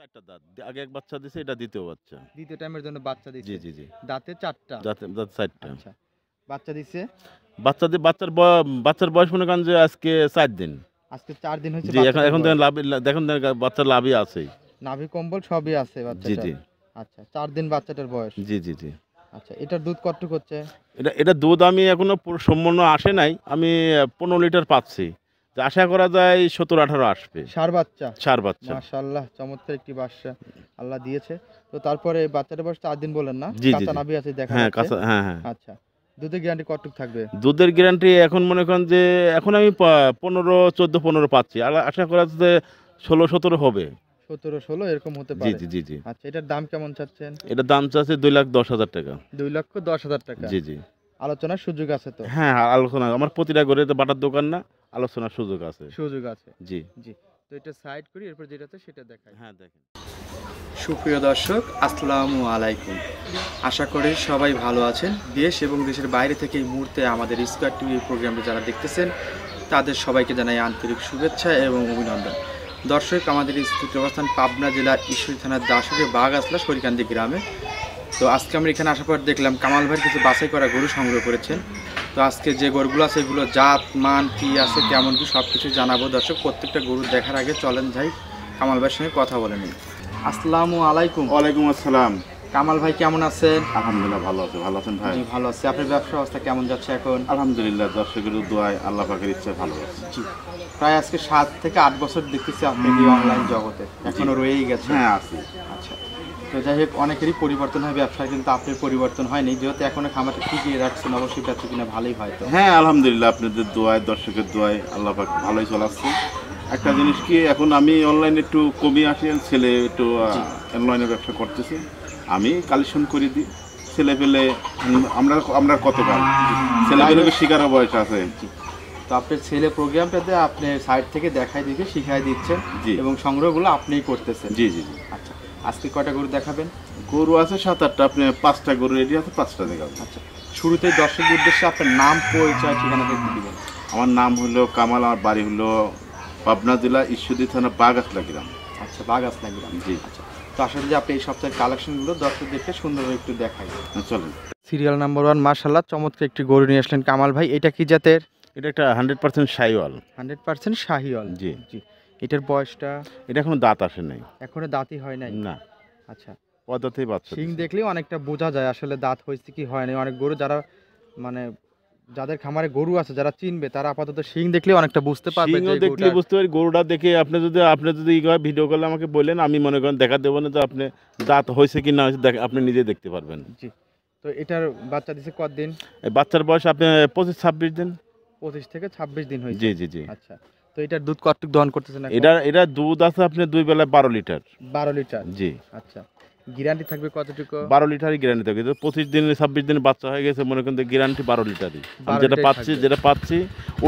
চারটা দাঁত আগে এক বাচ্চা দিছে, এটা দ্বিতীয় বাচ্চা। দ্বিতীয় টাইমের জন্য বাচ্চা জি দিছে। জি জি। দাঁতে 4টা। দাঁতে দাঁতে চারটা। আচ্ছা। বাচ্চা দিছে? বাচ্চার বয়স মনে করেন যে আজকে 4 দিন। আজকে 4 দিন হয়েছে জি, এখন বাচ্চাটার এখন বয়স। দেখেন দেখেন বাচ্চার লাভই আছেই। নাভি কম্বল সবই আছে জি বাচ্চাটার। জি আচ্ছা, 4 দিন বাচ্চাটার বয়স। জি জি জি। আচ্ছা, এটার দুধ কতটুকু হচ্ছে? এটা দুধ আমি এখনো পুরো সম্পূর্ণ আসে নাই, আমি 15 লিটার পাচ্ছি। তো আশা করা যায় 17-18 আসবে। ষাঁড় বাচ্চা? ষাঁড় বাচ্চা। মাশাআল্লাহ, চমৎকার একটি বাচ্চা আল্লাহ দিয়েছে। তো তারপরে বাচ্চাটার বয়স 4 দিন বললেন না? জি জি কাঁচা জি। নাভি আছে দেখা হ্যাঁ যাচ্ছে। কাঁচা, হ্যাঁ হ্যাঁ। আচ্ছা, দুধের গ্যারান্টি কতটুকু থাকবে? দুধের গ্যারান্টি এখন মনে করেন যে এখন আমি 14-15 পাচ্ছি, আর আশা করা যাচ্ছে 16-17 হবে। 17-16 এরকম হতে জি পারে। জি জি জি। আচ্ছা, এটার দাম কেমন চাচ্ছেন? এটার দাম চাচ্ছে 2,10,000 টাকা। 2,10,000 টাকা। জি জি। আলোচনার সুযোগ আছে তো? হ্যাঁ, আলোচনা আমার প্রতিটা ঘরে তো বাটার দোকান না, আলোচনার সুযোগ আছে। সুযোগ আছে। জি জি। তো এটা সাইড করি, এরপর যেটা আছে সেটা দেখাই। হ্যাঁ দেখেন। সুপ্রিয় দর্শক, আসসালামু আলাইকুম। আশা করি সবাই ভালো আছেন। দেশ এবং দেশের বাইরে থেকে এই মুহূর্তে আমাদের স্কয়ার টিভি প্রোগ্রামটি যারা দেখতেছেন তাদের সবাইকে জানাই আন্তরিক শুভেচ্ছা এবং অভিনন্দন। দর্শক, আমাদের স্থিত অবস্থান পাবনা জেলার ঈশ্বরী থানার দাসুরে বাগাসলা সরিকান্দি গ্রামে। তো আজকে আমরা এখানে আসার পর দেখলাম কামাল ভাই কিছু বাছাই করা গরু সংগ্রহ করেছেন। তো আজকে যে গরুগুলো আছে এগুলো জাত মান কি আছে কেমন কি সব কিছু জানাবো। দর্শক, প্রত্যেকটা গরু দেখার আগে চলেন যাই কামাল ভাইয়ের সঙ্গে কথা বলে নিই। আসসালামু আলাইকুম। ওয়ালাইকুম আসসালাম। কামাল ভাই কেমন আছেন? আলহামদুলিল্লাহ ভালো আছে। ভালো আছেন ভাই? জি ভালো আছি। আপনার ব্যবসা অবস্থা কেমন যাচ্ছে এখন? আলহামদুলিল্লাহ, দর্শকের দোয়ায় আল্লাহ পাকের ইচ্ছায় ভালো আছে। জি, প্রায় আজকে 7 থেকে 8 বছর দেখতেছি আপনি এই অনলাইন জগতে এখনো রয়েই গেছে। হ্যাঁ আছি। আচ্ছা, তো যাই হোক, অনেকেরই পরিবর্তন হয় ব্যবসায়, কিন্তু আপনার পরিবর্তন হয়নি, যেহেতু এখনো খামারটা টিকিয়ে রাখছেন, অবশ্যই ব্যবসা কিনা ভালোই হয়। তো হ্যাঁ আলহামদুলিল্লাহ, আপনাদের দোয়ায় দর্শকের দোয়ায় আল্লাহ পাক ভালোই চলাচ্ছে। একটা জিনিস কি, এখন আমি অনলাইনে একটু কমই আসি, ছেলে একটু অনলাইনে ব্যবসা করতেছে, আমি কালেকশন করে দিই। ছেলে পেলে আমরা কত কাল ছেলে পেলে শিকারও বয়স আছে। তো আপনার ছেলে প্রোগ্রামটাতে আপনি সাইড থেকে দেখাই দিকে শিখাই দিচ্ছেন জি। এবং সংগ্রহগুলো আপনিই করতেছেন। জি জি জি। আচ্ছা, আজকে কয়টা গরু দেখাবেন? গরু আছে 7-8টা, আপনি 5টা গরু রেডি আছে, 5টা দেখাবো। আচ্ছা, শুরুতেই দর্শকদের উদ্দেশ্যে আপনার নাম পরিচয় ঠিকানাটা একটু দিবেন। আমার নাম হলো কামাল, আমার বাড়ি হলো পাবনা জেলা ঈশ্বরদী থানা বাগাসলা গ্রাম। আচ্ছা, বাগাসলা গ্রাম। জি। আচ্ছা, তো আশা করি আপনি এই সপ্তাহের কালেকশনগুলো দর্শকদেরকে সুন্দরভাবে একটু দেখাই। চলেন। সিরিয়াল নাম্বার 1, মাশাআল্লাহ, চমৎকার একটি গরু নিয়ে আসলেন কামাল ভাই। এটা কি জাতের? এটা একটা 100% শাহিওয়াল। 100% শাহিওয়াল। জি। জি। এটার বয়সটা? এটা এখনো দাঁত আসে নাই। এখনো দাঁতই হয় নাই? না, আচ্ছা, পদাতেই বাচ্চা শিং দিছে। দেখলেই অনেকটা বোঝা যায় আসলে দাঁত হয়েছে কি হয়নি। অনেক গরু যারা মানে যাদের খামারে গরু আছে যারা চিনবে তারা আপাতত শিং দেখলেই অনেকটা বুঝতে পারবে যে সিংহ এই দেখলে গরুটা। বুঝতে পারি। গরুটা দেখে আপনি যদি ভিডিও কলে আমাকে বললেন, আমি মনে করেন দেখা দেবো না, তো আপনি দাঁত হয়েছে কি না হয়েছে আপনি নিজে দেখতে পারবেন। জি। তো এটার বাচ্চা দিছে কতদিন? এই বাচ্চার বয়স আপনি 25-26 দিন। 25 থেকে 26 দিন হয়েছে। জি জি জি। আচ্ছা, তো এটার দুধ কতটুকু দহন করতেছেন এখন? এটা দুধ আছে আপনি 2 বেলায় 12 লিটার। 12 লিটার। জি। আচ্ছা, গ্যারান্টি থাকবে কতটুকু? 12 লিটারই গ্যারান্টি থাকে। 25 দিন 26 দিন বাচ্চা হয়ে গেছে, মনে করেন গ্যারান্টি 12 লিটারই। আমি 12 লিটারই থাকবে। যেটা পাচ্ছি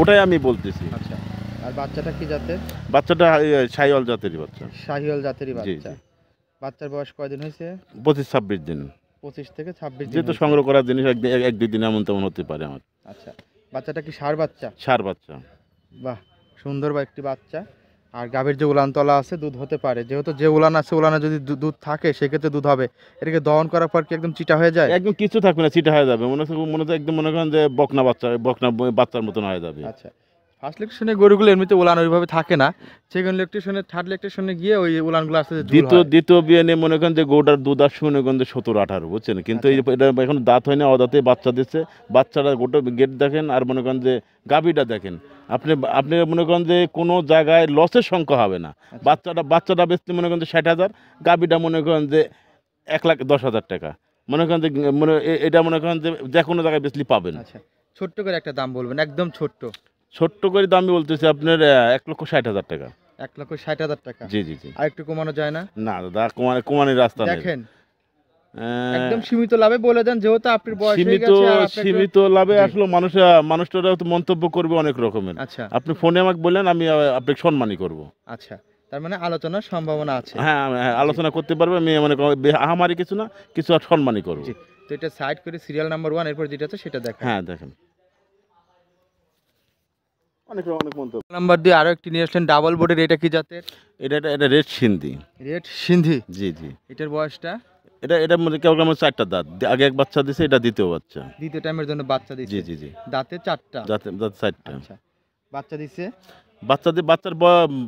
ওটাই আমি বলতেছি। আচ্ছা, আর বাচ্চাটা কি জাতের? বাচ্চাটা শাহিওয়াল জাতেরই বাচ্চা। শাহিওয়াল জাতেরই জি বাচ্চা। জি। বাচ্চার বয়স কয়দিন হয়েছে? 25-26 দিন। 25 থেকে 26 দিন যেহেতু হয়েছে। সংগ্রহ করার জিনিস এক দুই দিন এমন তেমন হতে পারে আমার। আচ্ছা, বাচ্চাটা কি ষাঁড় বাচ্চা? ষাঁড় বাচ্চা। বাহ, সুন্দর বা একটি বাচ্চা। আর গাভীর যে উলান তলা আছে দুধ হতে পারে, যেহেতু যে উলান আছে উলানে যদি দুধ থাকে সেক্ষেত্রে দুধ হবে। এটাকে দহন করার পর কি একদম চিটা হয়ে যায়? একদম কিছু থাকবে না, চিটা হয়ে যাবে। মনে হচ্ছে একদম মনে করেন যে বকনা বাচ্চার মতন হয়ে যাবে। আচ্ছা, ফার্স্ট ল্যাকটেশনের গরুগুলো এমনিতে উলান ওইভাবে থাকে না, সেকেন্ড ল্যাকটেশনে থার্ড ল্যাকটেশনে গিয়ে ওই উলানগুলো আস্তে আস্তে ঝুল হয়। দ্বিতীয় বিয়ে নিয়ে মনে করেন যে গরুটার দুধ আসছে মনে করেন যে 17-18, বুঝছেন? কিন্তু এটা এখন দাঁত হয় না, অদাঁতে বাচ্চা দিচ্ছে। বাচ্চাটা গোটা গেট দেখেন, আর মনে করেন যে গাভীটা দেখেন। আপনি মনে করেন যে কোনো জায়গায় লসের সংখ্যা হবে না। বাচ্চাটা বেচতে মনে করেন যে 60,000, গাভীটা মনে করেন যে 1,10,000 টাকা। মনে করেন যে এটা মনে করেন যে কোনো জায়গায় বেচলি পাবেন। আচ্ছা, ছোট্ট করে একটা দাম বলবেন, একদম ছোট্ট। ছোট্ট করে দাম আমি বলতেছি আপনার 1,60,000 টাকা। 1,60,000 টাকা। জি জি জি। আর একটু কমানো যায় না? না দাদা, কমানোর রাস্তা নেই। দেখেন, একদম সীমিত লাভে বলে দেন, যেহেতু আপনার বয়স হয়ে গেছে আর আপনি সীমিত লাভে আসলে মানুষরা তো মন্তব্য করবে অনেক রকমের। আচ্ছা আপনি ফোনে আমাকে বললেন, আমি আপনাকে সম্মানই করব। আচ্ছা, তার মানে আলোচনার সম্ভাবনা আছে। হ্যাঁ আলোচনা করতে পারবে। আমি মনে করি আহামারি কিছু না, কিছু আর সম্মানই করব। জি। তো এটা সাইড করে সিরিয়াল নাম্বার 1 এরপর যেটা আছে সেটা দেখাই। হ্যাঁ দেখেন। অনেক অনেক মন্তব্য। নাম্বার 2 আরো একটি নিয়ে আসলেন ডাবল বোর্ডের, এটা কি জাতের? এটা রেড সিন্ধি। রেড সিন্ধি। জি জি। এটার বয়সটা? এটার মধ্যে কেবল আমার 4টা দাঁত, আগে এক বাচ্চা দিছে, এটা দ্বিতীয় বাচ্চা। দ্বিতীয় টাইমের জন্য বাচ্চা দিছে। জি জি জি। দাঁতে 4টা। দাঁতে 4টা। আচ্ছা, বাচ্চা দিছে?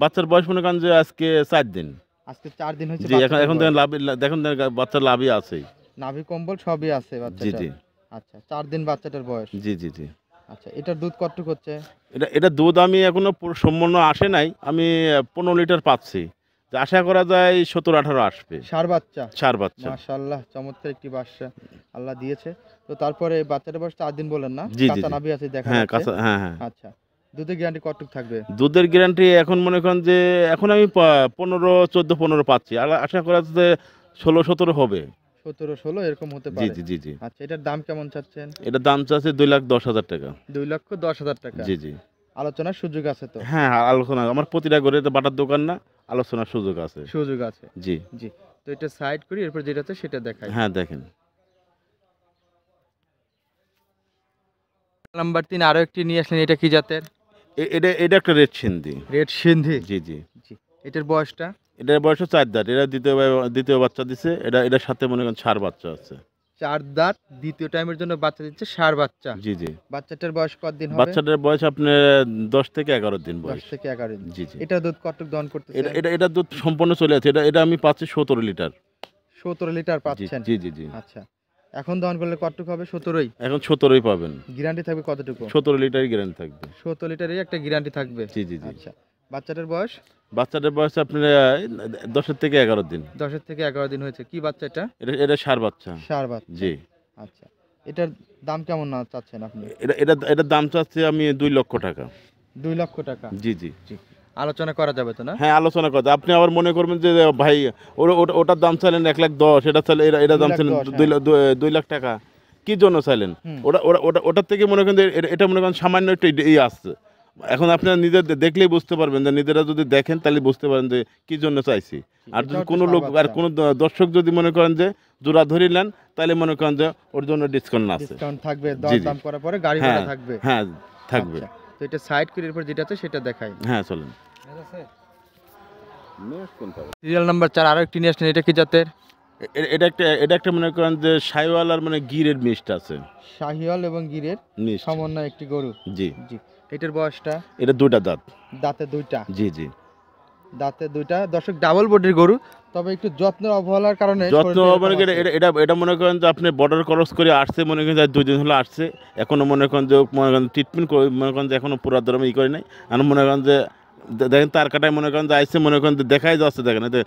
বাচ্চার বয়স মনে করেন যে আজকে 4 দিন। আজকে 4 দিন হয়েছে। জি, এখন দেখেন দেখেন বাচ্চার লাভই আছে। নাভি কম্বল সবই আছে জি বাচ্চাটার। জি আচ্ছা, 4 দিন বাচ্চাটার বয়স। জি জি জি। আচ্ছা, এটার দুধ কতটুকু হচ্ছে? এটা দুধ আমি এখনো পুরো সম্পূর্ণ আসে নাই, আমি 15 লিটার পাচ্ছি। তো আশা করা যায় 17-18 আসবে। ষাঁড় বাচ্চা? ষাঁড় বাচ্চা। মাশাআল্লাহ, চমৎকার একটি বাচ্চা আল্লাহ দিয়েছে। তো তারপরে বাচ্চাটার বয়স 4 দিন বলেন না? জি জি কাঁচা জি। নাভি আছে দেখা হ্যাঁ যাচ্ছে। কাঁচা, হ্যাঁ হ্যাঁ। আচ্ছা, দুধের গ্যারান্টি কতটুকু থাকবে? দুধের গ্যারান্টি এখন মনে করেন যে এখন আমি 14-15 পাচ্ছি, আর আশা করা যাচ্ছে 16-17 হবে। 17-16 এরকম হতে জি পারে। জি জি জি। আচ্ছা, এটার দাম কেমন চাচ্ছেন? এটার দাম চাচ্ছে 2,10,000 টাকা। 2,10,000 টাকা। জি জি। আলোচনার সুযোগ আছে তো? হ্যাঁ, আলোচনা আমার প্রতিটা ঘরে তো বাটার দোকান না, আলোচনার সুযোগ আছে। সুযোগ আছে। জি জি। তো এটা সাইড করি, এরপর যেটা আছে সেটা দেখাই। হ্যাঁ, দেখেন। নাম্বার 3 আরো একটি নিয়ে আসলেন, এটা কি জাতের? এটা একটা রেড সিন্ধি। রেড সিন্ধি। জি জি। জি। এটার বয়সটা? এটার বয়স 4 দাঁত, এটা দ্বিতীয় বাচ্চা দিছে, এটার সাথে মনে করেন ষাঁড় বাচ্চা আছে। 4 দাঁত, দ্বিতীয় টাইমের জন্য বাচ্চা দিচ্ছে, ষাঁড় বাচ্চা। জি জি। বাচ্চাটার বয়স কতদিন হবে? বাচ্চাটার বয়স আপনার 10 থেকে 11 দিন 10 বয়স। থেকে 11 দিন। জি জি। এটা দুধ কতটুকু দহন করতেছে? এটা দুধ সম্পূর্ণ চলে আছে, এটা আমি পাচ্ছি 17 লিটার। 17 লিটার জি পাচ্ছেন? জি জি জি। আচ্ছা, এখন দহন করলে কতটুকু হবে? 17ই। এখন 17ই পাবেন। গ্যারান্টি থাকবে কতটুকু? 17 লিটারই গ্যারান্টি থাকবে। 17 লিটারের একটা গ্যারান্টি থাকবে। জি জি জি। আচ্ছা, বাচ্চাটার বয়স? বাচ্চাটার বয়স আপনার 10 থেকে 11 দিন। 10 থেকে 11 দিন হয়েছে। কি বাচ্চা এটা? এটা ষাঁড় বাচ্চা। ষাঁড় বাচ্চা। জি। আচ্ছা, এটার দাম কেমন না চাচ্ছেন আপনি? এটার দাম চাচ্ছি আমি 2 লক্ষ টাকা। 2 লক্ষ টাকা। জি জি। জি। আলোচনা করা যাবে তো না? হ্যাঁ, আলোচনা কথা আপনি আবার মনে করবেন যে ভাই ওটার দাম চাইলেন 1,10,000, এটা চাইলে এটা দাম চাইলেন 2 লাখ টাকা, কি জন্য চাইলেন? হুম। ওটার থেকে মনে করেন যে এটা মনে করেন সামান্য একটু ই আসছে। এখন আপনারা নিজের দেখলেই বুঝতে পারবেন, যে নিজেরা যদি দেখেন তাহলে বুঝতে পারেন যে কি জন্য চাইছি। আর এটা যদি হচ্ছে কোনো ষাঁড় লোক আর বাচ্চা। কোনো দর্শক যদি মনে করেন যে জোড়া ধরিলেন, তাহলে মনে করেন যে ওর জন্য ডিসকাউন্ট আছে। ডিসকাউন্ট থাকবে, জি, জি। দাম করার পরে গাড়ি হ্যাঁ ভাড়া থাকবে। হ্যাঁ থাকবে। আচ্ছা, তো এটা সাইড করে এরপর যেটা আছে সেটা দেখাই। হ্যাঁ চলেন। সিরিয়াল নাম্বার 4 আরো একটি নিয়ে আসলেন, এটা কি জাতের? এটা একটা মনে করেন যে সাইওয়াল আর মানে গিরের মিষ্ট আছে। শাহিওয়াল এবং গিরের মিষ্ট। সমন্বয় একটি গরু। জি। জি। এটার বয়সটা? এটা 2টা দাঁত। দাঁতে 2টা। জি জি। দাঁতে 2টা। দর্শক, ডাবল বডির গরু, তবে একটু যত্নের অবহেলার কারণে যত্ন শরীরটা মানে এরকম আছে। এটা মনে করেন যে আপনি বর্ডার ক্রস করে আসছে, মনে করেন যে 2 দিন হলো আসছে, এখনো মনে করেন যে ট্রিটমেন্ট করে, মনে করেন যে এখনো পুরো ধরনের করে নাই। আর মনে করেন যে দেখেন তার কাটায় মনে করেন যে আইসে, মনে করেন যে দেখাই যাচ্ছে, দেখেন এতে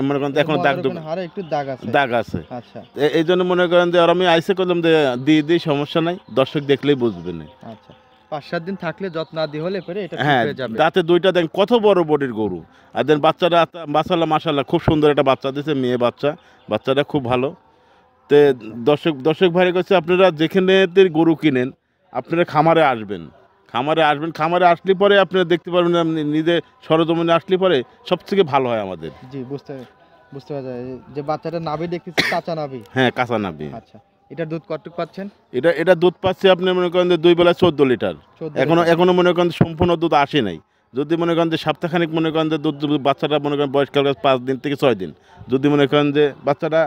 মনে করেন যে এখনো দাগ ওখানে হাড়ে একটু দাগ আছে। দাগ আছে। আচ্ছা এই জন্য মনে করেন যে আর আমি আইসে করলাম যে দিই সমস্যা নাই, দর্শক দেখলেই বুঝবে না। আচ্ছা, 5-7 দিন থাকলে যত্ন আদি হলে পরে এটা ঠিক হ্যাঁ, হয়ে যাবে। দাঁতে 2টা, দেখেন কত বড় বডির গরু। আর দেন বাচ্চাটা মাশাআল্লাহ খুব সুন্দর একটা বাচ্চা দিয়েছে, মেয়ে বাচ্চাটা খুব ভালো। তে দর্শক ভাইয়ের কাছে আপনারা যেখানে গরু কিনেন, আপনারা খামারে আসবেন। খামারে আসলে পরে আপনারা দেখতে পারবেন, আপনি নিজে সরজমিনে আসলে পরে সবথেকে ভালো হয় আমাদের। জি, বুঝতে পারা যায় যে বাচ্চাটা নাভি দেখতেছি কাঁচা নাভি। হ্যাঁ, কাঁচা নাবি। আচ্ছা, এটার দুধ কতটুকু পাচ্ছেন? এটা দুধ পাচ্ছে আপনি মনে করেন যে 2 বেলা 14 লিটার। 14 এখনো মনে করেন সম্পূর্ণ দুধ আসে নাই। যদি মনে করেন যে সপ্তাহখানিক মনে করেন যে দুধ বাচ্চাটা মনে করেন বয়সকাল 5 দিন থেকে 6 দিন, যদি মনে করেন যে বাচ্চাটা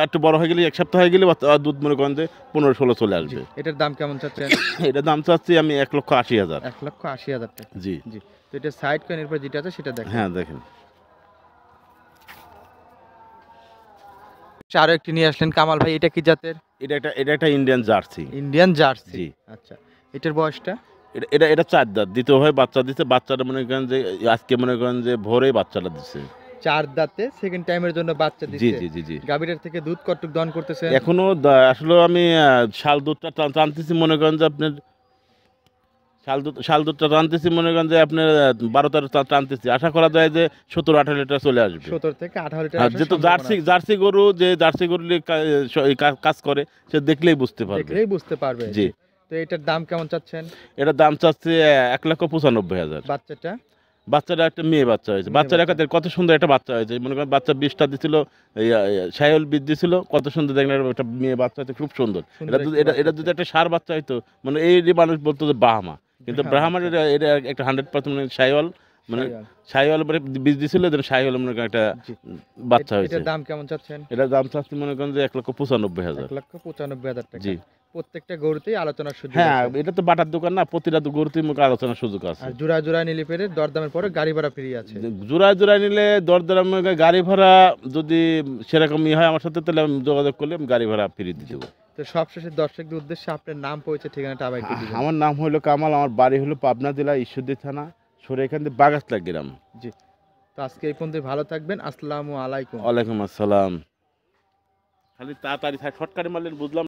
একটু বড় হয়ে গেলে, 1 সপ্তাহ হয়ে গেলে দুধ মনে করেন যে 15-16 চলে আসবে। এটার দাম কেমন চাচ্ছেন? এটার দাম চাচ্ছি আমি 1,80,000। 1,80,000 টাকা। জি জি। তো এটা সাইড করেন, এরপর যেটা আছে সেটা দেখেন। হ্যাঁ, দেখেন। আরো একটি নিয়ে আসলেন কামাল ভাই, এটা কি জাতের? এটা একটা ইন্ডিয়ান জার্সি। Indian jersey. জি। আচ্ছা, এটার বয়সটা? এটা 4 দাঁত, দ্বিতীয় ভাবে বাচ্চা দিচ্ছে। বাচ্চাটা মনে করেন যে আজকে মনে করেন যে ভোরেই বাচ্চাটা দিচ্ছে। 4 দাঁতে সেকেন্ড টাইমের জন্য বাচ্চা জি দিচ্ছে। জি জি জি। গাভীটার থেকে দুধ কতটুকু দহন করতেছেন? এখনো আসলে আমি শাল দুধটা টানতেছি, মনে করেন যে আপনার শাল দুধটা টানতেছি, মনে করেন যে আপনার 12-13 টানতেছি। আশা করা যায় যে 17-18 লিটার চলে আসবে। 17 থেকে 18 লিটার আর আসার যেহেতু সম্ভাবনা আছে। জার্সি গরু, যে জার্সি গরু নিয়ে কাজ করে, সে দেখলেই বুঝতে পারবে। দেখলেই বুঝতে পারবে। জি। তো এটার দাম কেমন চাচ্ছেন? এটার দাম চাচ্ছে 1,95,000। বাচ্চাটা একটা মেয়ে বাচ্চা হয়েছে। বাচ্চাটা কত সুন্দর একটা বাচ্চা হয়েছে, মনে করেন বাচ্চা 20টা দিছিল, সাইওয়াল বীজ দিছিল, কত সুন্দর দেখলেন একটা মেয়ে বাচ্চা হয়েছে, খুব সুন্দর। এটা যদি একটা ষাঁড় বাচ্চা হইতো, মানে এই মানুষ বলতো যে বাহামা, কিন্তু হ্যাঁ, ব্রাহ্মার এটা একটা 100% শাহিওয়াল, মানে শাহিওয়াল। শাহিওয়াল পরে বীজ দিছিল, এদের শাহিওয়াল মনে করেন একটা জি। বাচ্চা হয়েছে। এটার দাম কেমন চাচ্ছেন? এটা দাম চাচ্ছি মনে করেন যে 1,95,000। 1,95,000 টাকা। জি। প্রত্যেকটা গরুতেই আলোচনার সুযোগ হ্যাঁ, আছে। এটা তো বাটার দোকান না, প্রতিটা গরুতেই মুখে আলোচনার সুযোগ আছে। আর জোড়া জোড়া নিলে পেরে দরদামের পরে গাড়ি ভাড়া ফ্রি আছে। জোড়ায় জোড়ায় নিলে দরদাম গাড়ি ভাড়া যদি সেরকম হয় আমার সাথে, তাহলে আমি যোগাযোগ করলে আমি গাড়ি ভাড়া ফ্রি দিয়ে দেবো। তো সবশেষে দর্শকদের উদ্দেশ্যে আপনার নাম, পরিচয়, ঠিকানাটা আবার একটু দিবেন। আমার নাম হলো কামাল, আমার বাড়ি হলো পাবনা জেলা ঈশ্বরদী থানা, সরে এখান থেকে বাগাসলা গ্রাম। জি। তো আজকে এই পর্যন্ত ভালো থাকবেন। আসসালামু আলাইকুম। ওয়ালাইকুম আসসালাম। খালি তাড়াতাড়ি শর্টকাটে মারলেন, বুঝলাম।